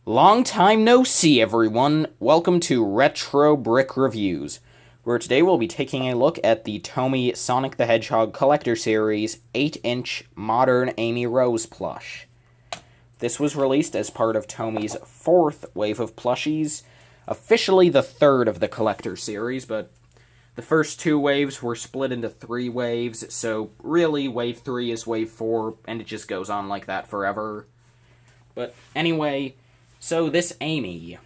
Long time no see, everyone. Welcome to Retro Brick Reviews, where today we'll be taking a look at the TOMY Sonic the Hedgehog Collector Series 8-inch Modern Amy Rose plush. This was released as part of TOMY's fourth wave of plushies, officially the third of the Collector Series, but the first two waves were split into three waves, so really Wave 3 is Wave 4, and it just goes on like that forever. But anyway, so this Amy,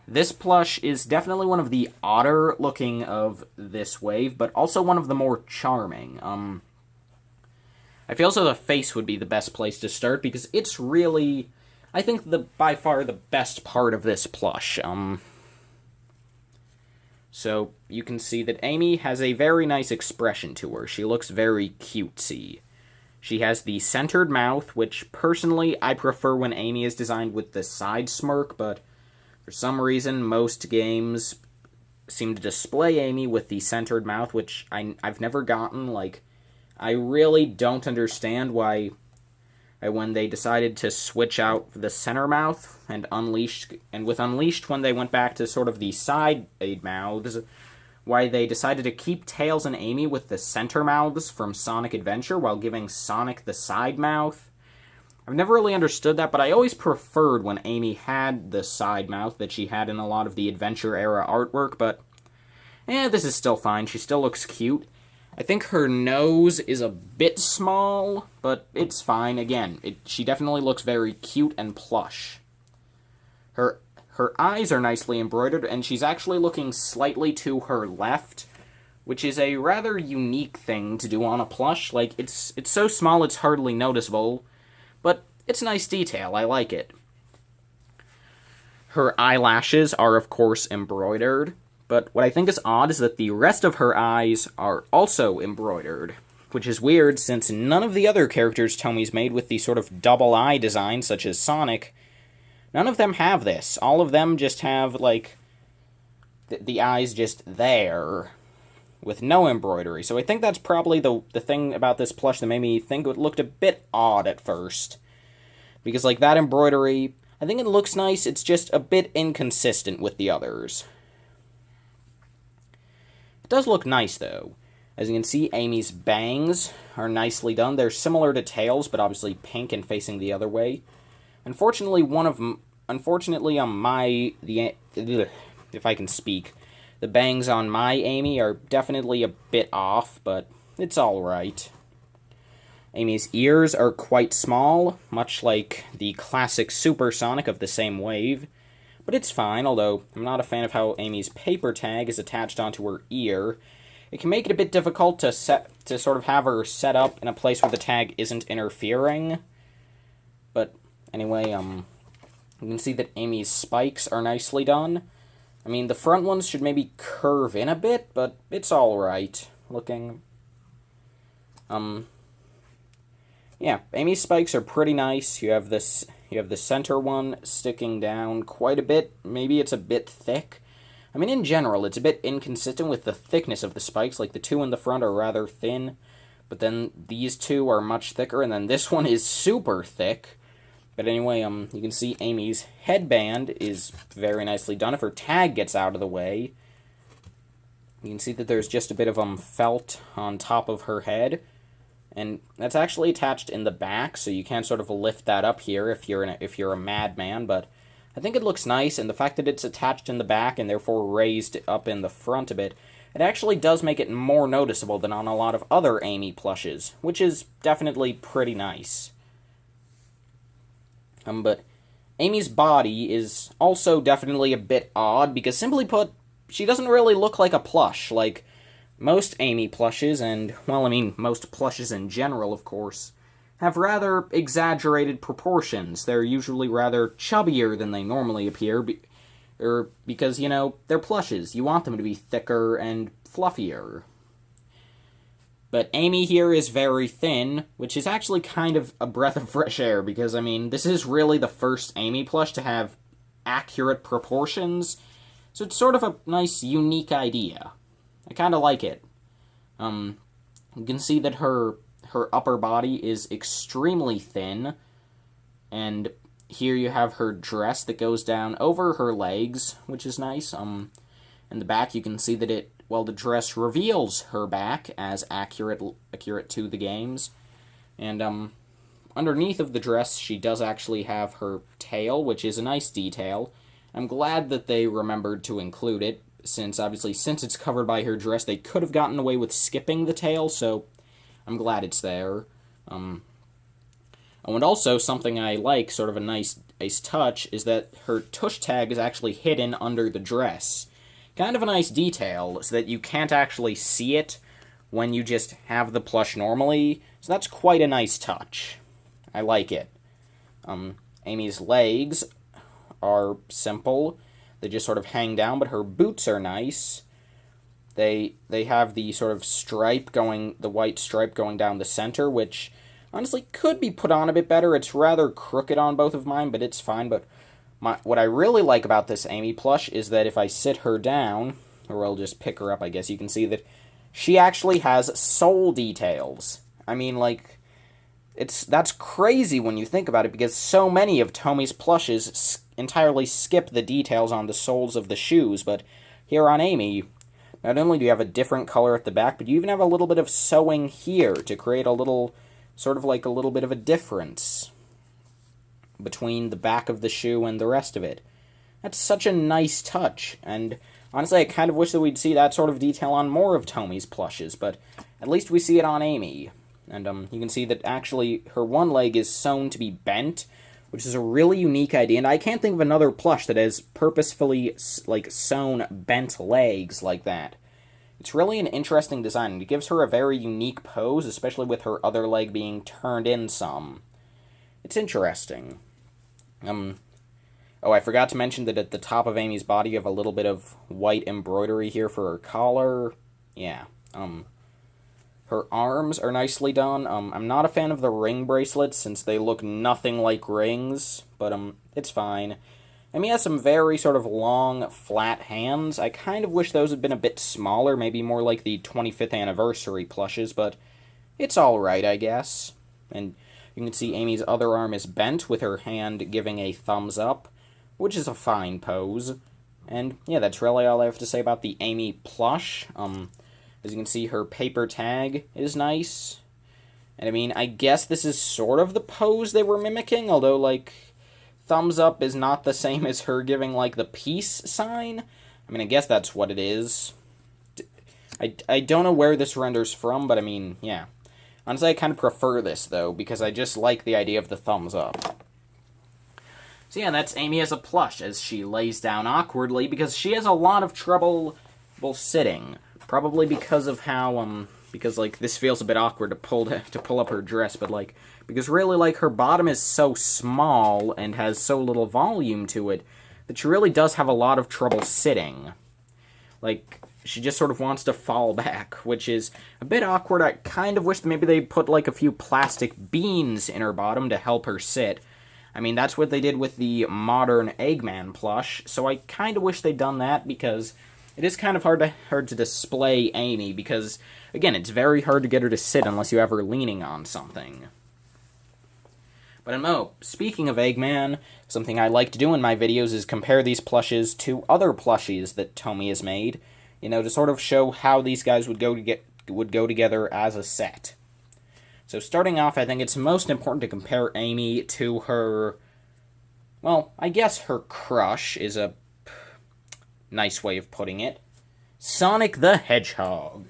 this plush is definitely one of the odder looking of this wave, but also one of the more charming. I feel so the face would be the best place to start, because it's really, I think, by far the best part of this plush. So you can see that Amy has a very nice expression to her. She looks very cutesy. She has the centered mouth, which personally I prefer when Amy is designed with the side smirk, but for some reason most games seem to display Amy with the centered mouth, which I've never gotten. Like, I really don't understand why when they decided to switch out the center mouth and with Unleashed when they went back to sort of the side mouths, why they decided to keep Tails and Amy with the center mouths from Sonic Adventure while giving Sonic the side mouth. I've never really understood that, but I always preferred when Amy had the side mouth that she had in a lot of the Adventure-era artwork, but this is still fine. She still looks cute. I think her nose is a bit small, but it's fine. Again, she definitely looks very cute and plush. Her eyes are nicely embroidered, and she's actually looking slightly to her left, which is a rather unique thing to do on a plush. Like, it's so small it's hardly noticeable, but it's nice detail. I like it. Her eyelashes are, of course, embroidered, but what I think is odd is that the rest of her eyes are also embroidered, which is weird since none of the other characters Tomy's made with the sort of double eye design, such as Sonic, none of them have this. All of them just have, like, the eyes just there, with no embroidery. So I think that's probably the thing about this plush that made me think it looked a bit odd at first. Because, like, that embroidery, I think it looks nice, it's just a bit inconsistent with the others. It does look nice, though. As you can see, Amy's bangs are nicely done. They're similar to Tails, but obviously pink and facing the other way. Unfortunately, if I can speak, the bangs on my Amy are definitely a bit off, but it's alright. Amy's ears are quite small, much like the classic Super Sonic of the same wave, but it's fine, although I'm not a fan of how Amy's paper tag is attached onto her ear. It can make it a bit difficult to sort of have her set up in a place where the tag isn't interfering, but anyway, you can see that Amy's spikes are nicely done. I mean, the front ones should maybe curve in a bit, but it's alright looking. Yeah, Amy's spikes are pretty nice. You have the center one sticking down quite a bit. Maybe it's a bit thick. I mean, in general, it's a bit inconsistent with the thickness of the spikes. Like, the two in the front are rather thin, but then these two are much thicker, and then this one is super thick. But anyway, you can see Amy's headband is very nicely done. If her tag gets out of the way, you can see that there's just a bit of felt on top of her head, and that's actually attached in the back, so you can't sort of lift that up here if you're a madman. But I think it looks nice, and the fact that it's attached in the back and therefore raised up in the front a bit, it actually does make it more noticeable than on a lot of other Amy plushes, which is definitely pretty nice. But Amy's body is also definitely a bit odd, because simply put, she doesn't really look like a plush. Like, most Amy plushes, and, well, I mean, most plushes in general, of course, have rather exaggerated proportions. They're usually rather chubbier than they normally appear, because, you know, they're plushes. You want them to be thicker and fluffier. But Amy here is very thin, which is actually kind of a breath of fresh air, because, I mean, this is really the first Amy plush to have accurate proportions, so it's sort of a nice, unique idea. I kind of like it. You can see that her upper body is extremely thin, and here you have her dress that goes down over her legs, which is nice. In the back you can see that the dress reveals her back as accurate to the games. And underneath of the dress, she does actually have her tail, which is a nice detail. I'm glad that they remembered to include it, since it's covered by her dress, they could have gotten away with skipping the tail, so I'm glad it's there. Oh, and also, something I like, sort of a nice touch, is that her tush tag is actually hidden under the dress. Kind of a nice detail, so that you can't actually see it when you just have the plush normally, so that's quite a nice touch. I like it. Amy's legs are simple. They just sort of hang down, but her boots are nice. They have the sort of the white stripe going down the center, which honestly could be put on a bit better. It's rather crooked on both of mine, but it's fine. But what I really like about this Amy plush is that if I sit her down, or I'll just pick her up, I guess, you can see that she actually has sole details. I mean, like, that's crazy when you think about it, because so many of Tomy's plushes entirely skip the details on the soles of the shoes, but here on Amy, not only do you have a different color at the back, but you even have a little bit of sewing here to create a little, sort of like a little bit of a difference between the back of the shoe and the rest of it. That's such a nice touch, and honestly, I kind of wish that we'd see that sort of detail on more of Tomy's plushes, but at least we see it on Amy. And you can see that actually her one leg is sewn to be bent, which is a really unique idea, and I can't think of another plush that has purposefully, like, sewn bent legs like that. It's really an interesting design, and it gives her a very unique pose, especially with her other leg being turned in some. It's interesting. Oh, I forgot to mention that at the top of Amy's body you have a little bit of white embroidery here for her collar. Yeah, her arms are nicely done. I'm not a fan of the ring bracelets since they look nothing like rings, but it's fine. Amy has some very sort of long, flat hands. I kind of wish those had been a bit smaller, maybe more like the 25th anniversary plushes, but it's alright, I guess. And you can see Amy's other arm is bent, with her hand giving a thumbs up, which is a fine pose. And yeah, that's really all I have to say about the Amy plush. As you can see, her paper tag is nice. And I mean, I guess this is sort of the pose they were mimicking, although, like, thumbs up is not the same as her giving, like, the peace sign. I mean, I guess that's what it is. I don't know where this renders from, but I mean, yeah. Honestly, I kind of prefer this, though, because I just like the idea of the thumbs up. So yeah, that's Amy as a plush, as she lays down awkwardly, because she has a lot of trouble sitting. Probably because of how, because, like, this feels a bit awkward to pull up her dress, but, like, because really, like, her bottom is so small and has so little volume to it that she really does have a lot of trouble sitting. Like, she just sort of wants to fall back, which is a bit awkward. I kind of wish that maybe they put, like, a few plastic beans in her bottom to help her sit. I mean, that's what they did with the modern Eggman plush, so I kind of wish they'd done that, because it is kind of hard to display Amy, because, again, it's very hard to get her to sit unless you have her leaning on something. But speaking of Eggman, something I like to do in my videos is compare these plushes to other plushies that Tomy has made, you know, to sort of show how these guys would go together as a set. So starting off, I think it's most important to compare Amy to her, well, I guess her crush is a nice way of putting it, Sonic the Hedgehog.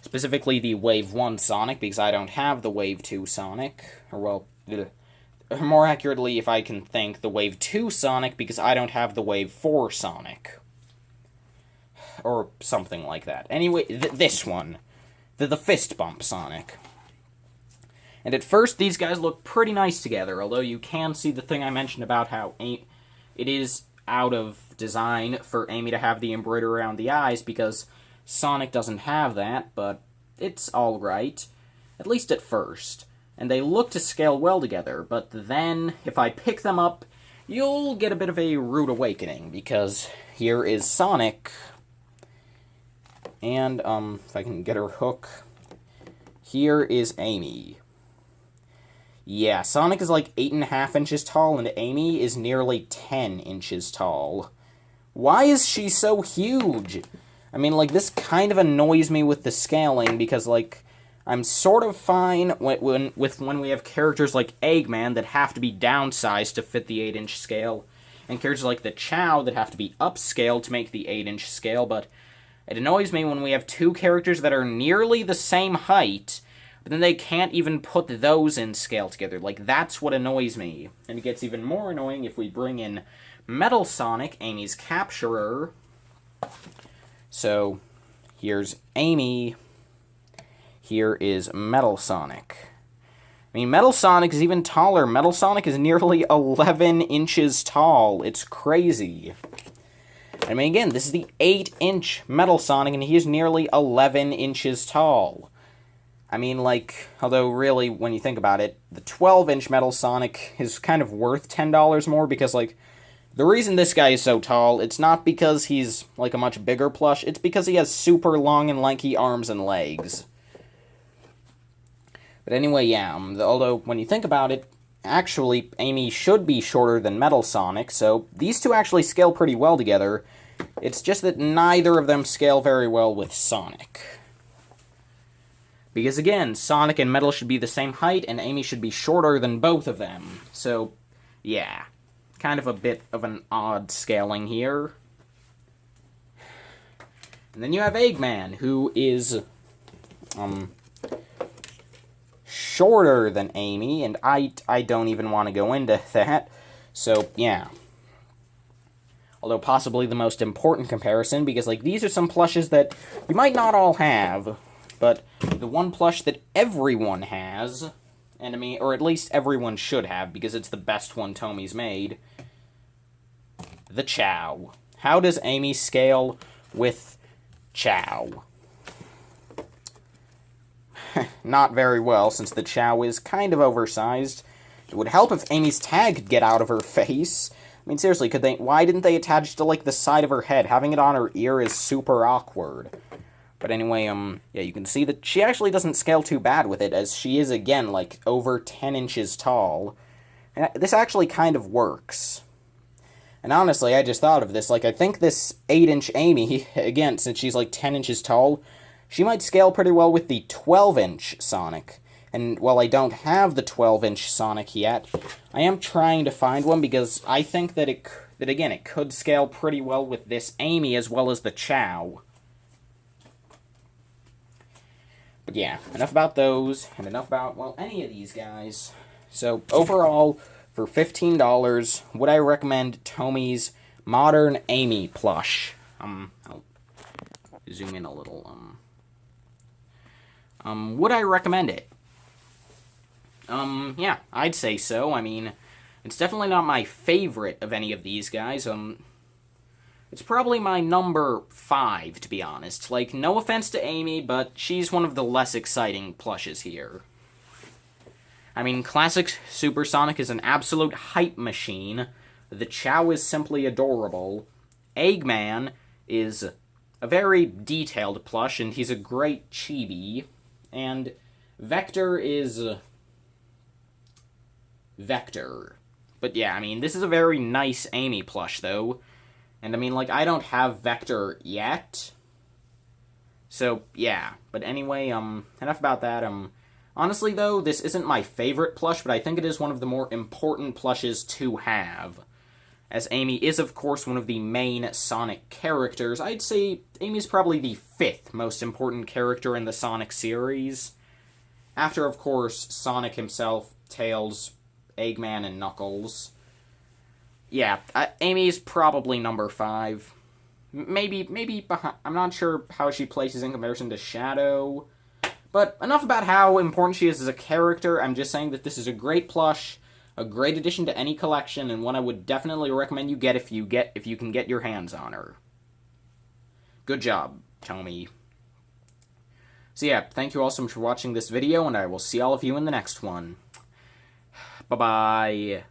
Specifically the Wave 1 Sonic, because I don't have the Wave 2 Sonic. Or, well, more accurately, if I can think, the Wave 2 Sonic, because I don't have the Wave 4 Sonic. Or something like that. Anyway, this one. The fist bump Sonic. And at first, these guys look pretty nice together, although you can see the thing I mentioned about how it is out of design for Amy to have the embroidery around the eyes, because Sonic doesn't have that, but it's alright, at least at first. And they look to scale well together, but then, if I pick them up, you'll get a bit of a rude awakening, because here is Sonic, and, if I can get her hook, here is Amy. Yeah, Sonic is like 8.5 inches tall, and Amy is nearly 10 inches tall. Why is she so huge? I mean, like, this kind of annoys me with the scaling, because, like, I'm sort of fine when we have characters like Eggman that have to be downsized to fit the 8-inch scale, and characters like the Chow that have to be upscaled to make the 8-inch scale, but it annoys me when we have two characters that are nearly the same height, but then they can't even put those in scale together. Like, that's what annoys me. And it gets even more annoying if we bring in Metal Sonic, Amy's capturer. So, here's Amy. Here is Metal Sonic. I mean, Metal Sonic is even taller. Metal Sonic is nearly 11 inches tall. It's crazy. I mean, again, this is the 8-inch Metal Sonic, and he is nearly 11 inches tall. I mean, like, although really, when you think about it, the 12-inch Metal Sonic is kind of worth $10 more, because, like, the reason this guy is so tall, it's not because he's, like, a much bigger plush, it's because he has super long and lanky arms and legs. But anyway, yeah, although, when you think about it, actually, Amy should be shorter than Metal Sonic, so these two actually scale pretty well together. It's just that neither of them scale very well with Sonic. Because again, Sonic and Metal should be the same height, and Amy should be shorter than both of them. So, yeah. Kind of a bit of an odd scaling here. And then you have Eggman, who is, shorter than Amy, and I don't even want to go into that. So, yeah. Although possibly the most important comparison, because, like, these are some plushes that you might not all have, but the one plush that everyone has, and I mean, or at least everyone should have, because it's the best one Tomy's made, the Chow. How does Amy scale with Chow? Not very well, since the Chow is kind of oversized. It would help if Amy's tag could get out of her face. I mean, seriously, why didn't they attach it to, like, the side of her head? Having it on her ear is super awkward. But anyway, yeah, you can see that she actually doesn't scale too bad with it, as she is, again, like, over 10 inches tall. And this actually kind of works. And honestly, I just thought of this, like, I think this 8-inch Amy, again, since she's, like, 10 inches tall, she might scale pretty well with the 12-inch Sonic. And while I don't have the 12-inch Sonic yet, I am trying to find one, because I think that again, it could scale pretty well with this Amy as well as the Chow. But yeah, enough about those, and enough about, well, any of these guys. So, overall, for $15, would I recommend Tomy's Modern Amy plush? I'll zoom in a little, would I recommend it? Yeah, I'd say so. I mean, it's definitely not my favorite of any of these guys, It's probably my number 5, to be honest. Like, no offense to Amy, but she's one of the less exciting plushes here. I mean, classic Supersonic is an absolute hype machine. The Chow is simply adorable. Eggman is a very detailed plush, and he's a great chibi. And Vector is Vector. But yeah, I mean, this is a very nice Amy plush, though. And I mean, like, I don't have Vector yet. So, yeah. But anyway, enough about that. Honestly, though, this isn't my favorite plush, but I think it is one of the more important plushes to have. As Amy is, of course, one of the main Sonic characters. I'd say Amy's probably the 5th most important character in the Sonic series. After, of course, Sonic himself, Tails, Eggman, and Knuckles. Yeah, Amy's probably number 5. Maybe behind. I'm not sure how she places in comparison to Shadow. But enough about how important she is as a character. I'm just saying that this is a great plush, a great addition to any collection, and one I would definitely recommend you get if you can get your hands on her. Good job, Tomy. So yeah, thank you all so much for watching this video, and I will see all of you in the next one. Bye-bye.